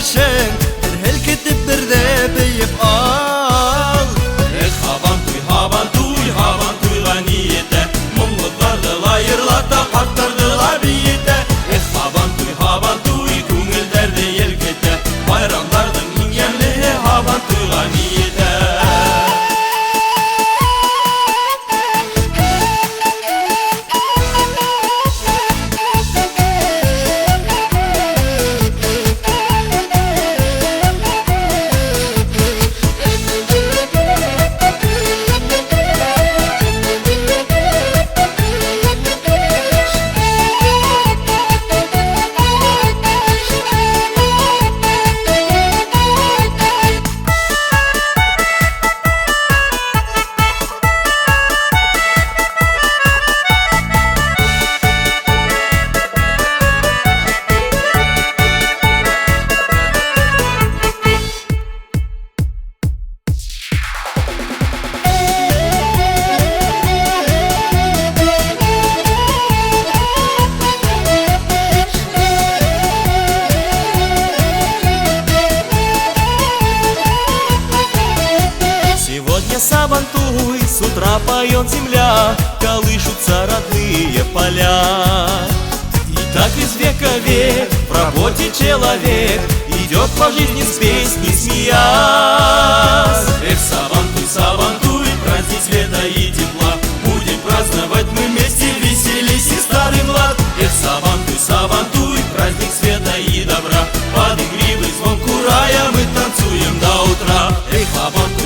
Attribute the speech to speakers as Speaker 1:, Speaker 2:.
Speaker 1: için bir helketip bir de beyip al.
Speaker 2: Haban tuyga niyete Mulluklardı layırlata karttırdılar biyete Haban tuy küngülderde yelkete Bayramlardın ingemli haban tuyga niyete.
Speaker 1: Сабантуй, с утра поет земля, колышутся родные поля. И так из века в век в работе человек идет по жизни с песней смеясь.
Speaker 2: Сабантуй, праздник света и тепла, будем праздновать мы вместе, веселись и старый млад. Сабантуй, праздник света и добра, под игривый звон курая мы танцуем до утра. Сабантуй.